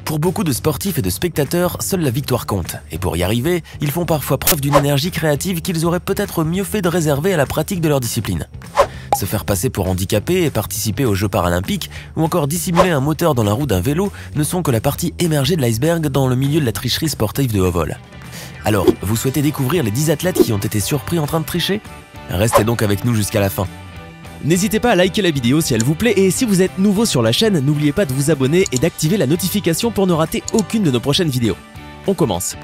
Pour beaucoup de sportifs et de spectateurs, seule la victoire compte. Et pour y arriver, ils font parfois preuve d'une énergie créative qu'ils auraient peut-être mieux fait de réserver à la pratique de leur discipline. Se faire passer pour handicapé et participer aux Jeux paralympiques, ou encore dissimuler un moteur dans la roue d'un vélo, ne sont que la partie émergée de l'iceberg dans le milieu de la tricherie sportive de haut vol. Alors, vous souhaitez découvrir les 10 athlètes qui ont été surpris en train de tricher? Restez donc avec nous jusqu'à la fin. N'hésitez pas à liker la vidéo si elle vous plaît et si vous êtes nouveau sur la chaîne, n'oubliez pas de vous abonner et d'activer la notification pour ne rater aucune de nos prochaines vidéos. On commence.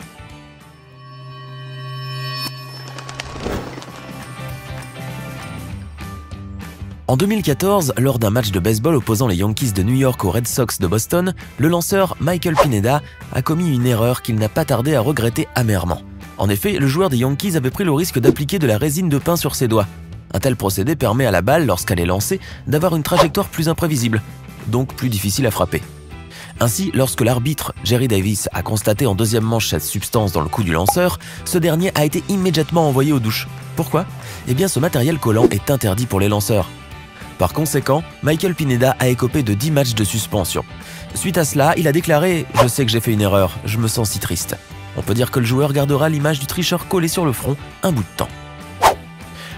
En 2014, lors d'un match de baseball opposant les Yankees de New York aux Red Sox de Boston, le lanceur Michael Pineda a commis une erreur qu'il n'a pas tardé à regretter amèrement. En effet, le joueur des Yankees avait pris le risque d'appliquer de la résine de pin sur ses doigts. Un tel procédé permet à la balle, lorsqu'elle est lancée, d'avoir une trajectoire plus imprévisible, donc plus difficile à frapper. Ainsi, lorsque l'arbitre Jerry Davis a constaté en deuxième manche cette substance dans le cou du lanceur, ce dernier a été immédiatement envoyé aux douches. Pourquoi? Eh bien, ce matériel collant est interdit pour les lanceurs. Par conséquent, Michael Pineda a écopé de 10 matchs de suspension. Suite à cela, il a déclaré « Je sais que j'ai fait une erreur, je me sens si triste ». On peut dire que le joueur gardera l'image du tricheur collé sur le front un bout de temps.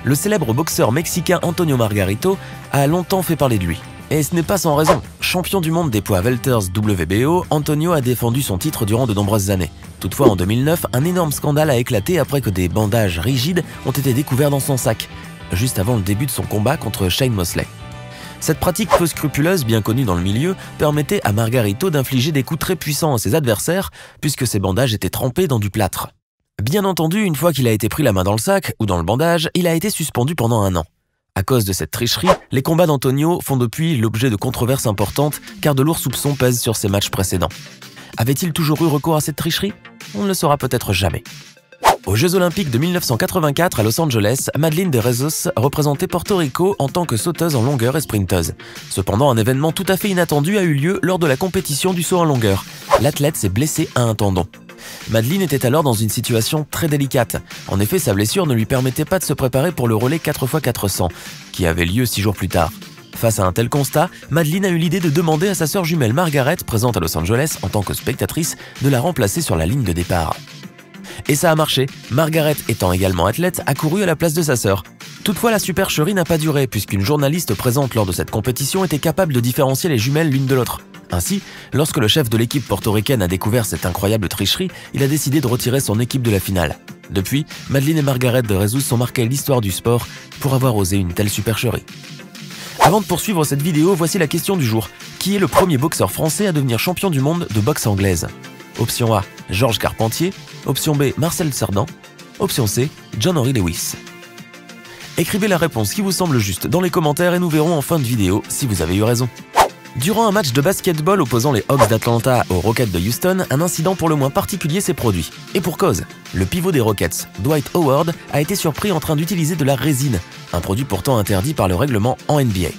Le célèbre boxeur mexicain Antonio Margarito a longtemps fait parler de lui. Et ce n'est pas sans raison. Champion du monde des poids welters WBO, Antonio a défendu son titre durant de nombreuses années. Toutefois, en 2009, un énorme scandale a éclaté après que des bandages rigides ont été découverts dans son sac, juste avant le début de son combat contre Shane Mosley. Cette pratique peu scrupuleuse, bien connue dans le milieu, permettait à Margarito d'infliger des coups très puissants à ses adversaires, puisque ses bandages étaient trempés dans du plâtre. Bien entendu, une fois qu'il a été pris la main dans le sac ou dans le bandage, il a été suspendu pendant 1 an. À cause de cette tricherie, les combats d'Antonio font depuis l'objet de controverses importantes car de lourds soupçons pèsent sur ses matchs précédents. Avait-il toujours eu recours à cette tricherie? On ne le saura peut-être jamais. Aux Jeux Olympiques de 1984 à Los Angeles, Madeleine de Rezos représentait Porto Rico en tant que sauteuse en longueur et sprinteuse. Cependant, un événement tout à fait inattendu a eu lieu lors de la compétition du saut en longueur. L'athlète s'est blessé à un tendon. Madeleine était alors dans une situation très délicate. En effet, sa blessure ne lui permettait pas de se préparer pour le relais 4x400, qui avait lieu 6 jours plus tard. Face à un tel constat, Madeleine a eu l'idée de demander à sa sœur jumelle Margaret, présente à Los Angeles en tant que spectatrice, de la remplacer sur la ligne de départ. Et ça a marché. Margaret, étant également athlète, a couru à la place de sa sœur. Toutefois, la supercherie n'a pas duré, puisqu'une journaliste présente lors de cette compétition était capable de différencier les jumelles l'une de l'autre. Ainsi, lorsque le chef de l'équipe portoricaine a découvert cette incroyable tricherie, il a décidé de retirer son équipe de la finale. Depuis, Madeleine et Margaret de Rezos sont marquées l'histoire du sport pour avoir osé une telle supercherie. Avant de poursuivre cette vidéo, voici la question du jour. Qui est le premier boxeur français à devenir champion du monde de boxe anglaise? Option A, Georges Carpentier. Option B, Marcel Cerdan. Option C, John-Henry Lewis. Écrivez la réponse qui vous semble juste dans les commentaires et nous verrons en fin de vidéo si vous avez eu raison. Durant un match de basketball opposant les Hawks d'Atlanta aux Rockets de Houston, un incident pour le moins particulier s'est produit. Et pour cause, le pivot des Rockets, Dwight Howard, a été surpris en train d'utiliser de la résine, un produit pourtant interdit par le règlement en NBA.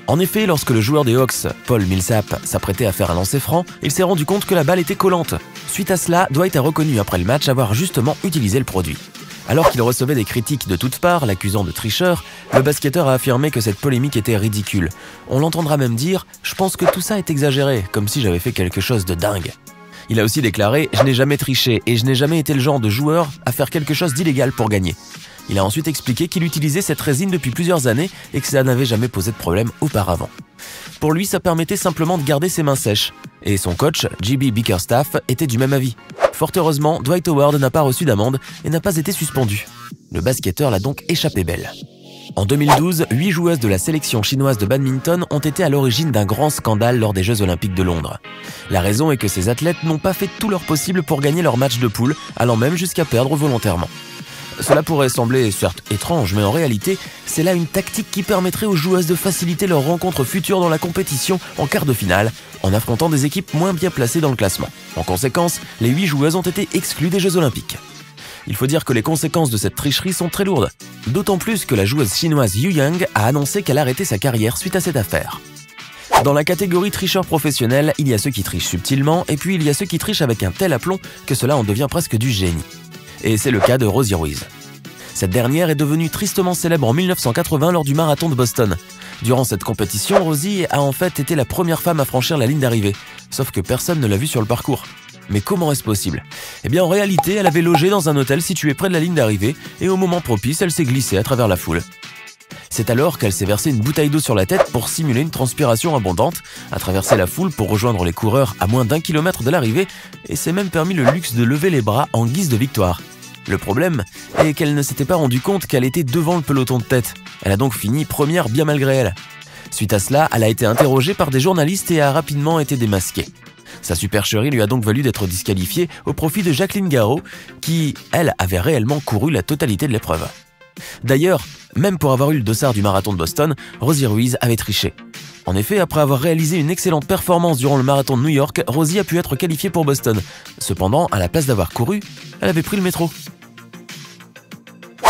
En effet, lorsque le joueur des Hawks, Paul Millsap, s'apprêtait à faire un lancer franc, il s'est rendu compte que la balle était collante. Suite à cela, Dwight a reconnu après le match avoir justement utilisé le produit. Alors qu'il recevait des critiques de toutes parts, l'accusant de tricheur, le basketteur a affirmé que cette polémique était ridicule. On l'entendra même dire « Je pense que tout ça est exagéré, comme si j'avais fait quelque chose de dingue ». Il a aussi déclaré « Je n'ai jamais triché et je n'ai jamais été le genre de joueur à faire quelque chose d'illégal pour gagner ». Il a ensuite expliqué qu'il utilisait cette résine depuis plusieurs années et que ça n'avait jamais posé de problème auparavant. Pour lui, ça permettait simplement de garder ses mains sèches. Et son coach, J.B. Bickerstaff, était du même avis. Fort heureusement, Dwight Howard n'a pas reçu d'amende et n'a pas été suspendu. Le basketteur l'a donc échappé belle. En 2012, 8 joueuses de la sélection chinoise de badminton ont été à l'origine d'un grand scandale lors des Jeux Olympiques de Londres. La raison est que ces athlètes n'ont pas fait tout leur possible pour gagner leur match de poule, allant même jusqu'à perdre volontairement. Cela pourrait sembler certes étrange, mais en réalité, c'est là une tactique qui permettrait aux joueuses de faciliter leur rencontre future dans la compétition en quart de finale, en affrontant des équipes moins bien placées dans le classement. En conséquence, les 8 joueuses ont été exclues des Jeux Olympiques. Il faut dire que les conséquences de cette tricherie sont très lourdes, d'autant plus que la joueuse chinoise Yu Yang a annoncé qu'elle arrêtait sa carrière suite à cette affaire. Dans la catégorie tricheurs professionnels, il y a ceux qui trichent subtilement, et puis il y a ceux qui trichent avec un tel aplomb que cela en devient presque du génie. Et c'est le cas de Rosie Ruiz. Cette dernière est devenue tristement célèbre en 1980 lors du marathon de Boston. Durant cette compétition, Rosie a en fait été la première femme à franchir la ligne d'arrivée, sauf que personne ne l'a vue sur le parcours. Mais comment est-ce possible? Eh bien en réalité, elle avait logé dans un hôtel situé près de la ligne d'arrivée et au moment propice, elle s'est glissée à travers la foule. C'est alors qu'elle s'est versé une bouteille d'eau sur la tête pour simuler une transpiration abondante, a traversé la foule pour rejoindre les coureurs à moins d'1 kilomètre de l'arrivée et s'est même permis le luxe de lever les bras en guise de victoire. Le problème est qu'elle ne s'était pas rendu compte qu'elle était devant le peloton de tête. Elle a donc fini première bien malgré elle. Suite à cela, elle a été interrogée par des journalistes et a rapidement été démasquée. Sa supercherie lui a donc valu d'être disqualifiée au profit de Jacqueline Garraud, qui, elle, avait réellement couru la totalité de l'épreuve. D'ailleurs, même pour avoir eu le dossard du marathon de Boston, Rosie Ruiz avait triché. En effet, après avoir réalisé une excellente performance durant le marathon de New York, Rosie a pu être qualifiée pour Boston. Cependant, à la place d'avoir couru, elle avait pris le métro.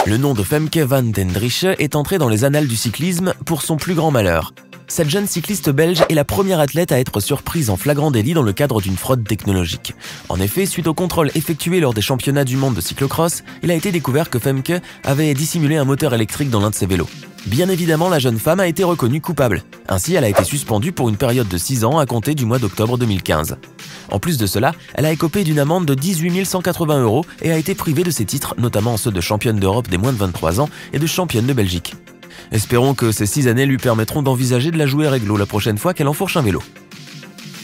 Le nom de Femke van den Driesche est entré dans les annales du cyclisme pour son plus grand malheur. Cette jeune cycliste belge est la première athlète à être surprise en flagrant délit dans le cadre d'une fraude technologique. En effet, suite au contrôle effectué lors des championnats du monde de cyclocross, il a été découvert que Femke avait dissimulé un moteur électrique dans l'un de ses vélos. Bien évidemment, la jeune femme a été reconnue coupable. Ainsi, elle a été suspendue pour une période de 6 ans à compter du mois d'octobre 2015. En plus de cela, elle a écopé d'une amende de 18 180 € et a été privée de ses titres, notamment ceux de championne d'Europe des moins de 23 ans et de championne de Belgique. Espérons que ces 6 années lui permettront d'envisager de la jouer réglo la prochaine fois qu'elle enfourche un vélo.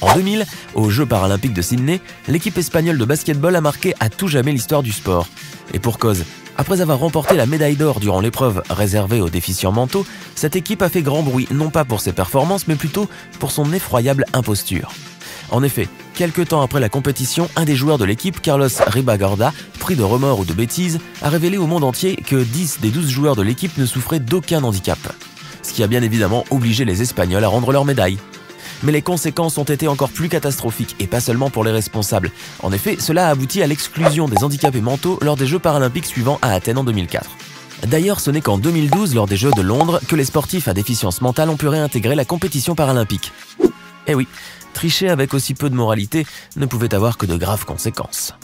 En 2000, aux Jeux paralympiques de Sydney, l'équipe espagnole de basketball a marqué à tout jamais l'histoire du sport. Et pour cause, après avoir remporté la médaille d'or durant l'épreuve réservée aux déficients mentaux, cette équipe a fait grand bruit, non pas pour ses performances, mais plutôt pour son effroyable imposture. En effet, quelques temps après la compétition, un des joueurs de l'équipe, Carlos Ribagorda, pris de remords ou de bêtises, a révélé au monde entier que 10 des 12 joueurs de l'équipe ne souffraient d'aucun handicap. Ce qui a bien évidemment obligé les Espagnols à rendre leur médaille. Mais les conséquences ont été encore plus catastrophiques, et pas seulement pour les responsables. En effet, cela a abouti à l'exclusion des handicapés mentaux lors des Jeux paralympiques suivants à Athènes en 2004. D'ailleurs, ce n'est qu'en 2012, lors des Jeux de Londres, que les sportifs à déficience mentale ont pu réintégrer la compétition paralympique. Eh oui, tricher avec aussi peu de moralité ne pouvait avoir que de graves conséquences.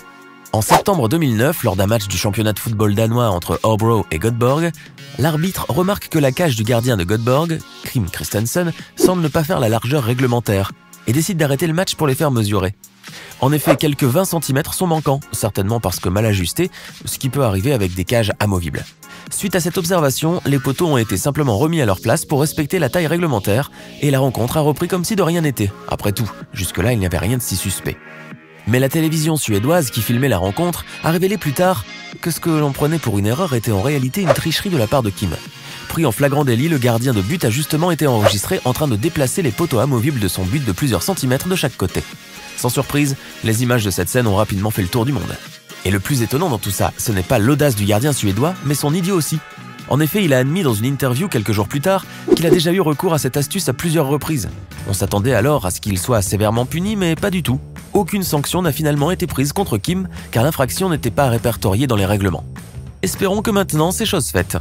En septembre 2009, lors d'un match du championnat de football danois entre Hobro et Göteborg, l'arbitre remarque que la cage du gardien de Göteborg, Kim Christensen, semble ne pas faire la largeur réglementaire et décide d'arrêter le match pour les faire mesurer. En effet, quelques 20 cm sont manquants, certainement parce que mal ajustés, ce qui peut arriver avec des cages amovibles. Suite à cette observation, les poteaux ont été simplement remis à leur place pour respecter la taille réglementaire et la rencontre a repris comme si de rien n'était. Après tout, jusque-là, il n'y avait rien de si suspect. Mais la télévision suédoise qui filmait la rencontre a révélé plus tard que ce que l'on prenait pour une erreur était en réalité une tricherie de la part de Kim. Pris en flagrant délit, le gardien de but a justement été enregistré en train de déplacer les poteaux amovibles de son but de plusieurs centimètres de chaque côté. Sans surprise, les images de cette scène ont rapidement fait le tour du monde. Et le plus étonnant dans tout ça, ce n'est pas l'audace du gardien suédois, mais son idiot aussi. En effet, il a admis dans une interview quelques jours plus tard qu'il a déjà eu recours à cette astuce à plusieurs reprises. On s'attendait alors à ce qu'il soit sévèrement puni, mais pas du tout. Aucune sanction n'a finalement été prise contre Kim, car l'infraction n'était pas répertoriée dans les règlements. Espérons que maintenant c'est chose faite.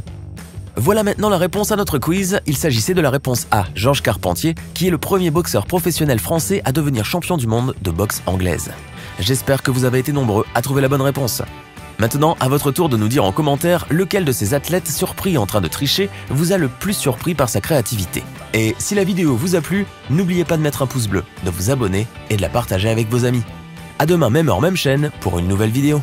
Voilà maintenant la réponse à notre quiz. Il s'agissait de la réponse A, Georges Carpentier, qui est le premier boxeur professionnel français à devenir champion du monde de boxe anglaise. J'espère que vous avez été nombreux à trouver la bonne réponse. Maintenant, à votre tour de nous dire en commentaire lequel de ces athlètes surpris en train de tricher vous a le plus surpris par sa créativité. Et si la vidéo vous a plu, n'oubliez pas de mettre un pouce bleu, de vous abonner et de la partager avec vos amis. À demain, même heure, même chaîne, pour une nouvelle vidéo.